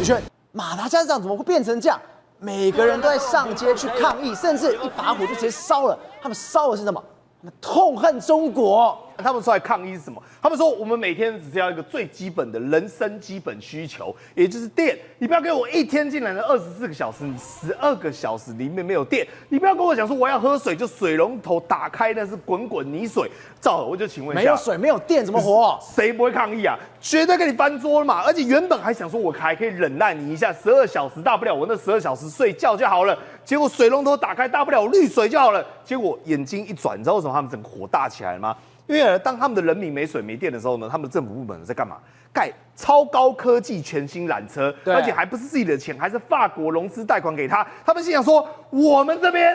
宇轩，马达加斯加怎么会变成这样？每个人都在上街去抗议，甚至一把火就直接烧了。他们烧的是什么？他们痛恨中国。他们出来抗议是什么？他们说我们每天只是要一个最基本的人生基本需求，也就是电。你不要给我一天进来的24个小时，你12个小时里面没有电。你不要跟我讲说我要喝水，就水龙头打开那是滚滚泥水。赵，我就请问一下，没有水没有电怎么活？谁不会抗议啊？绝对跟你翻桌了嘛！而且原本还想说我还可以忍耐你一下，12小时大不了我那12小时睡觉就好了。结果水龙头打开大不了我滤水就好了。结果眼睛一转，你知道为什么他们整个火大起来了吗？因为当他们的人民没水没电的时候呢，他们的政府部门在干嘛？盖超高科技全新缆车，而且还不是自己的钱，还是法国融资贷款给他。他们心想说，我们这边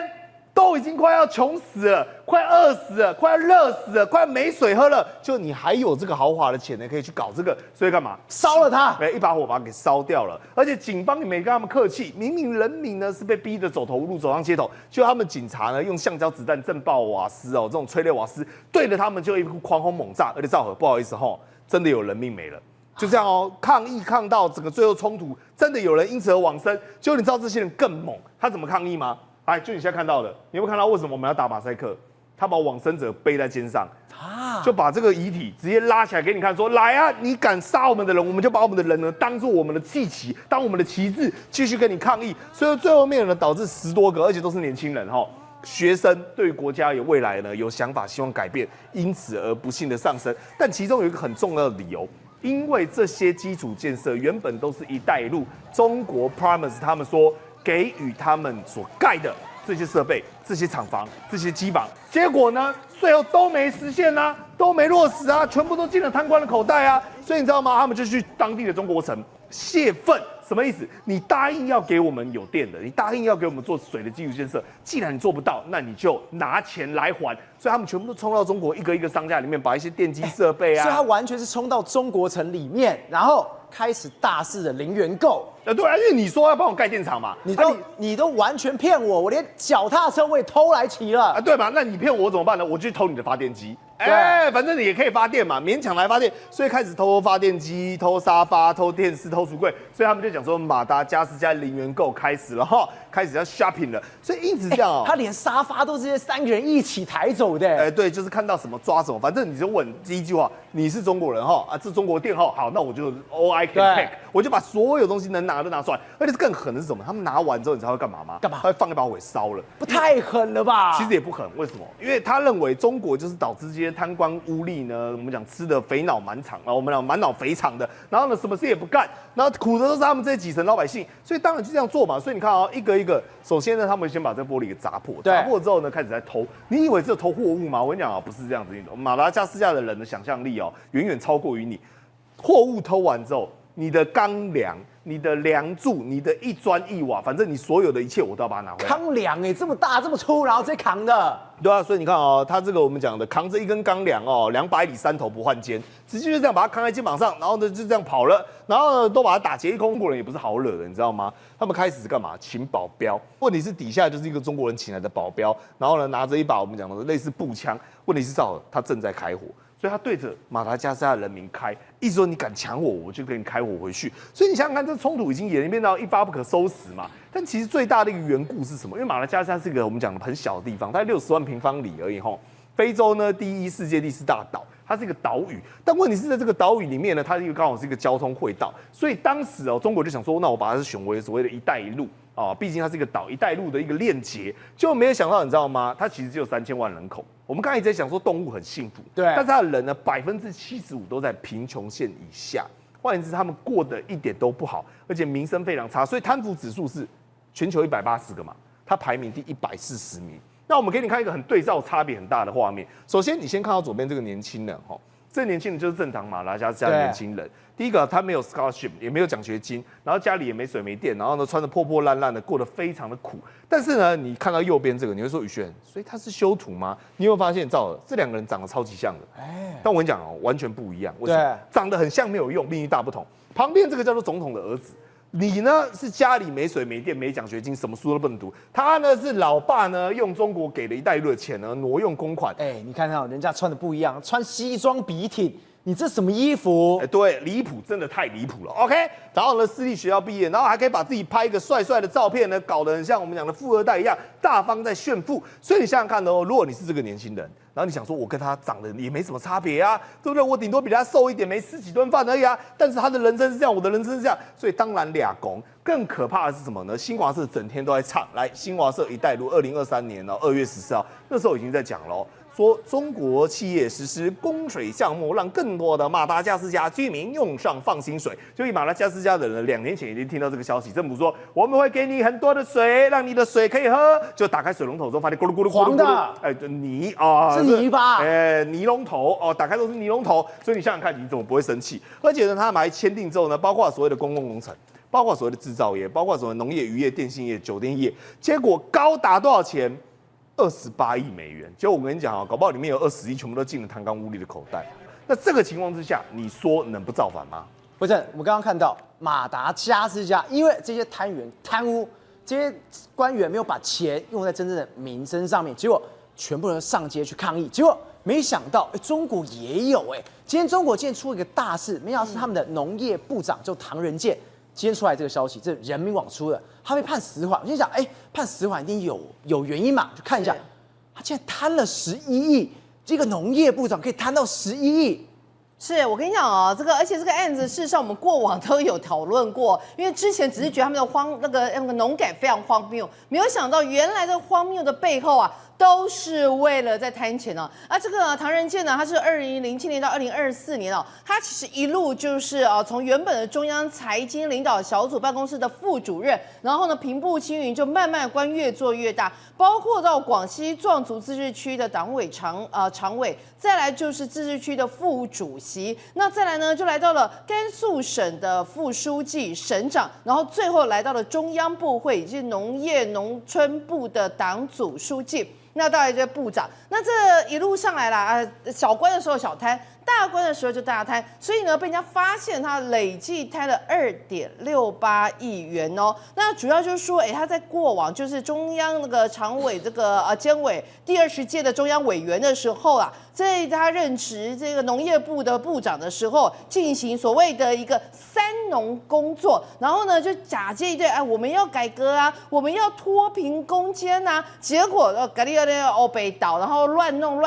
都已经快要穷死了，快饿死了，快要热死了，快要没水喝了，就你还有这个豪华的钱呢，可以去搞这个，所以干嘛？烧了它，一把火把它给烧掉了。而且警方也没跟他们客气，明明人民呢是被逼得走投无路，走上街头，就他们警察呢用橡胶子弹震爆瓦斯这种催泪瓦斯对着他们就一股狂轰猛炸。而且赵和不好意思真的有人命没了。就这样抗议抗到整个最后冲突，真的有人因此而往生。结果你知道这些人更猛，他怎么抗议吗？就你现在看到的，你有没有看到为什么我们要打马赛克？他把往生者背在肩上，就把这个遗体直接拉起来给你看，说来啊，你敢杀我们的人，我们就把我们的人呢当做我们的祭旗，当我们的旗帜，继续跟你抗议。所以最后面呢，导致10多个，而且都是年轻人学生对国家有未来呢有想法，希望改变，因此而不幸的上升。但其中有一个很重要的理由。因为这些基础建设原本都是一带一路，中国 promise 他们说给予他们所盖的这些设备、这些厂房、这些机房，结果呢，最后都没实现啊，都没落实啊，全部都进了贪官的口袋啊。所以你知道吗？他们就去当地的中国城泄愤。什么意思？你答应要给我们有电的，你答应要给我们做水的基础建设，既然你做不到，那你就拿钱来还。所以他们全部都冲到中国一个一个商家里面，把一些电机设备啊，所以他完全是冲到中国城里面，然后开始大肆的零元购。对啊，因为你说要帮我盖电厂嘛，你都完全骗我，我连脚踏车我也偷来骑了对吧？那你骗我怎么办呢？我就去偷你的发电机。反正你也可以发电嘛，勉强来发电，所以开始偷发电机、偷沙发、偷电视、偷橱柜，所以他们就讲说马达加斯加零元购开始了开始要 shopping 了，所以因此这样他连沙发都是这3个人一起抬走的。对，就是看到什么抓什么，反正你就问第一句话，你是中国人这中国电好，那我就 all I can take， 我就把所有东西能拿的拿出来，而且更狠的是什么？他们拿完之后，你知道会干嘛吗？干嘛？他会放一把火给烧了，不太狠了吧？其实也不狠，为什么？因为他认为中国就是导致这些贪官污吏呢，我们讲吃的肥脑满肠，我们讲满脑肥肠的，然后呢什么事也不干，然后苦的都是他们这些基层老百姓，所以当然就这样做嘛。所以你看一个一个，首先呢，他们先把这玻璃给砸破，砸破之后呢，开始在偷。你以为只有偷货物吗？我跟你讲不是这样子。马达加斯加的人的想象力远远超过于你。货物偷完之后，你的钢梁、你的梁柱、你的一砖一瓦，反正你所有的一切我都要把它拿回来。钢梁这么大这么粗，然后直接扛的。对啊，所以你看他这个我们讲的扛着一根钢梁200里3头不换肩，直接就这样把它扛在肩膀上，然后呢就这样跑了，然后呢都把它打劫一空。中国人也不是好惹的，你知道吗？他们开始干嘛？请保镖。问题是底下就是一个中国人请来的保镖，然后呢拿着一把我们讲的类似步枪。问题是他正在开火。所以他对着马达加斯加的人民开，意思说你敢抢我，我就给你开火回去。所以你想想看，这冲突已经演变到一发不可收拾嘛。但其实最大的一个缘故是什么？因为马达加斯加是一个我们讲的很小的地方，大概60万平方里而已非洲呢世界第4大岛，它是一个岛屿。但问题是在这个岛屿里面呢，它刚好是一个交通汇道。所以当时中国就想说，那我把它选为所谓的一带一路。毕竟它是一个岛，一带一路的一个链接，就没有想到，你知道吗？它其实只有3000万人口。我们刚才一直在讲说动物很幸福，对，但是它的人呢，75%都在贫穷线以下，换言之，他们过得一点都不好，而且民生非常差，所以贪腐指数是全球180个嘛，它排名第140名。那我们给你看一个很对照差别很大的画面。首先，你先看到左边这个年轻人这个年轻人就是正常马达加斯加的年轻人。第一个，他没有 scholarship， 也没有奖学金，然后家里也没水没电，然后呢穿得破破烂烂的，过得非常的苦。但是呢，你看到右边这个，你会说宇轩，所以他是修图吗？你有没有发现，这2个人长得超级像的？但我跟你讲完全不一样。为什么？长得很像没有用，命运大不同。旁边这个叫做总统的儿子。你呢是家里没水没电没奖学金，什么书都不能读。他呢是老爸呢用中国给的一带一路的钱呢挪用公款。你看人家穿的不一样，穿西装笔挺，你这什么衣服？对，离谱，真的太离谱了。OK， 然后呢，私立学校毕业，然后还可以把自己拍一个帅帅的照片呢，搞得很像我们讲的富二代一样，大方在炫富。所以你想想看哦，如果你是这个年轻人，然后你想说，我跟他长得也没什么差别啊，对不对？我顶多比他瘦一点，没吃几顿饭而已啊。但是他的人生是这样，我的人生是这样，所以当然俩公。更可怕的是什么呢？新华社整天都在唱，来，新华社一带路，2023年2月14号，那时候已经在讲喽。说中国企业实施供水项目，让更多的马达加斯加居民用上放心水。就以马达加斯加的人2年前已经听到这个消息，政府说我们会给你很多的水，让你的水可以喝。就打开水龙头之后，发现咕噜咕噜咕噜黄的，泥啊，是泥巴，泥龙头哦，打开都是泥龙头。所以你想想看，你怎么不会生气？而且呢，他们还签订之后呢，包括所谓的公共工程，包括所谓的制造业，包括所谓农业、渔业、电信业、酒店业，结果高达多少钱？28亿美元，结果我跟你讲啊，搞不好里面有20亿全部都进了唐刚乌力的口袋。那这个情况之下，你说能不造反吗？不是，我们刚刚看到马达加斯加，因为这些贪员贪污，这些官员没有把钱用在真正的民生上面，结果全部人上街去抗议，结果没想到，中国也有今天中国出了一个大事，没想到是他们的农业部长就唐人健。今天出来这个消息，这人民网出的，他被判死缓。我心想，判死缓一定有原因嘛？就看一下，他竟然贪了11亿，这个农业部长可以贪到11亿。是我跟你讲哦，而且这个案子事实上我们过往都有讨论过，因为之前只是觉得他们的那个农改非常荒谬，没有想到原来的荒谬的背后啊。都是为了在贪钱哦。这个唐人健呢，他是2007年到2024年哦，他其实一路就是从原本的中央财经领导小组办公室的副主任，然后呢平步青云，就慢慢官越做越大，包括到广西壮族自治区的党委常委，再来就是自治区的副主席，那再来呢就来到了甘肃省的副书记、省长，然后最后来到了中央部会，也就是农业农村部的党组书记。那到来这部长，那这一路上来啦，小官的时候小贪，大官的时候就大贪，所以呢被人家发现他累计贪了2.68亿元哦。那主要就是说，他在过往就是中央那个常委这个监委第20届的中央委员的时候啊，在他任职这个农业部的部长的时候，进行所谓的一个3农工作，然后呢就假借一堆我们要改革啊，我们要脱贫攻坚啊，结果搞了北岛，然后乱弄，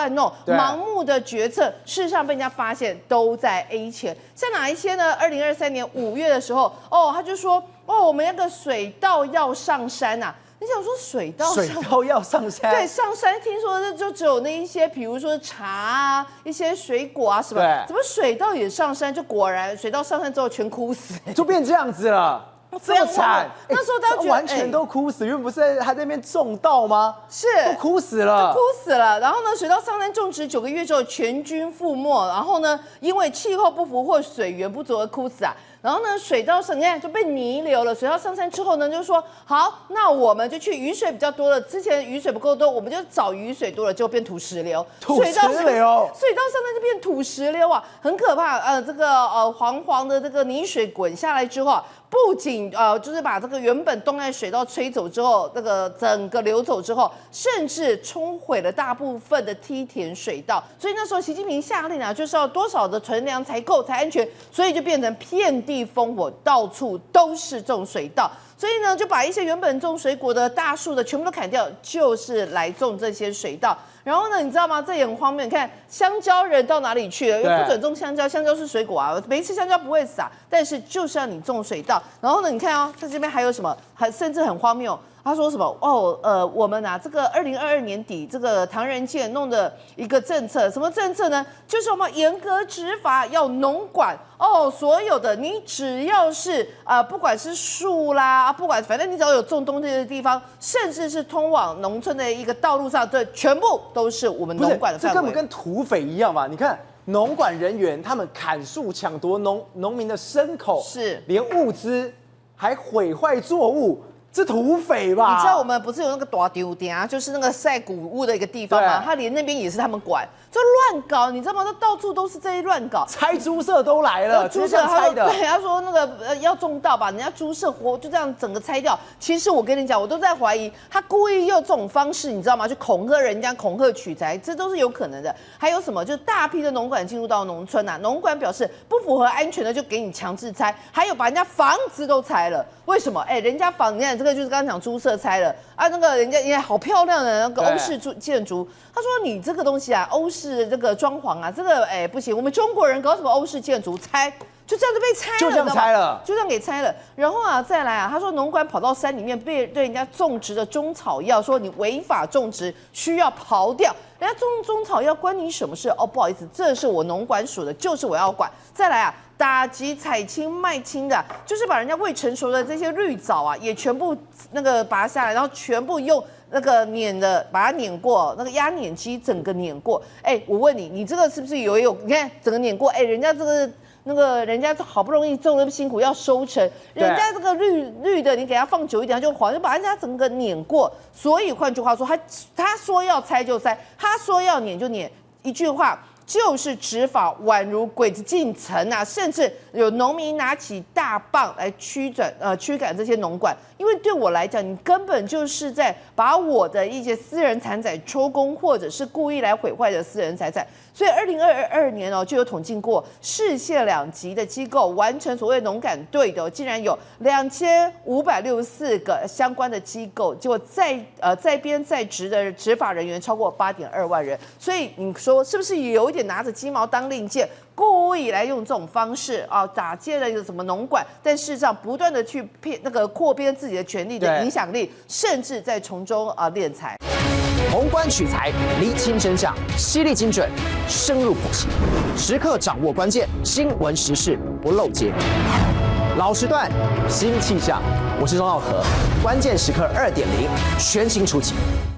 盲目的决策，事实上被人家发现都在 A 钱。像哪一些呢？2023年5月的时候，他就说我们那个水稻要上山啊。你想说水稻要上山？对，上山听说就只有那一些，比如说茶啊、一些水果啊什么，怎么水稻也上山？就果然水稻上山之后全枯死，就变这样子了。这么惨，那时候大家觉得完全都枯死，因为不是还在那边种稻吗？是，都枯死了，枯死了。然后呢，水稻上山种植9个月之后全军覆没，然后呢，因为气候不符或水源不足而枯死啊。然后呢，水稻你看就被泥流了。水稻上山之后呢，就说好，那我们就去雨水比较多了。之前雨水不够多，我们就找雨水多了，就变土石流。水稻上山就变土石流啊，很可怕。这个黄黄的这个泥水滚下来之后啊，不仅就是把这个原本东岸水稻吹走之后，这个整个流走之后，甚至冲毁了大部分的梯田水稻。所以那时候习近平下令啊，就是要多少的存粮才够才安全，所以就变成遍地烽火，到处都是种水稻。所以呢，就把一些原本种水果的大树的全部都砍掉，就是来种这些水稻。然后呢，你知道吗？这也很荒谬。你看香蕉人到哪里去了？又不准种香蕉，香蕉是水果啊，没吃香蕉不会死啊。但是就是要你种水稻。然后呢，你看在这边还有什么？甚至很荒谬。他说什么？我们这个2022年底，这个唐人健弄的一个政策，什么政策呢？就是我们严格执法，要农管所有的你只要是不管是树啦，不管反正你只要有种东西的地方，甚至是通往农村的一个道路上，这全部都是我们农管的范围。这根本跟土匪一样嘛！你看农管人员他们砍树抢夺农民的牲口，是连物资还毁坏作物。这土匪吧？你知道我们不是有那个大丢店啊，就是那个晒谷物的一个地方吗？对他连那边也是他们管，就乱搞，你知道吗？他到处都是这些乱搞。拆猪舍都来了，猪舍拆的。对，他说那个要种稻吧，人家猪舍活就这样整个拆掉。其实我跟你讲，我都在怀疑他故意用这种方式，你知道吗？去恐吓人家、恐吓取财，这都是有可能的。还有什么？就是大批的农管进入到农村啊，农管表示不符合安全的就给你强制拆，还有把人家房子都拆了。为什么？人家房，你看这个就是刚刚讲猪舍拆了啊，那个人家好漂亮的那个欧式建筑，他说你这个东西啊，欧式这个装潢啊，这个不行，我们中国人搞什么欧式建筑拆？就这样子被拆了，就这样拆了，就这样给拆了。然后啊，再来啊，他说农管跑到山里面被对人家种植的中草药，说你违法种植，需要刨掉。人家种中草药关你什么事？哦，不好意思，这是我农管署的，就是我要管。再来啊，打击采青卖青的，就是把人家未成熟的这些绿藻啊，也全部那个拔下来，然后全部用那个碾的把它碾过，那个压碾机整个碾过。我问你，你这个是不是有？你看整个碾过，人家这个。那个人家好不容易种那么辛苦要收成，人家这个绿的你给他放久一点它就黄，就把人家整个碾过。所以换句话说，他说要拆就拆，他说要碾就碾，一句话就是执法宛如鬼子进城啊！甚至有农民拿起大棒来驱赶这些农管，因为对我来讲，你根本就是在把我的一些私人财产抽空，或者是故意来毁坏的私人财产。所以2022年就有统计过，市县2级的机构完成所谓农改队的，竟然有2564个相关的机构，结果在编在职的执法人员超过8.2万人。所以你说是不是有一点拿着鸡毛当令箭，故意来用这种方式啊，打击了一个什么农管，但事实上不断的去扩编自己的权力的影响力，甚至在从中敛财。宏观取财，厘清真相，犀利精准，深入剖析，时刻掌握关键，新闻时事不漏接。老时段，新气象，我是钟浩和，关键时刻2.0全新出击。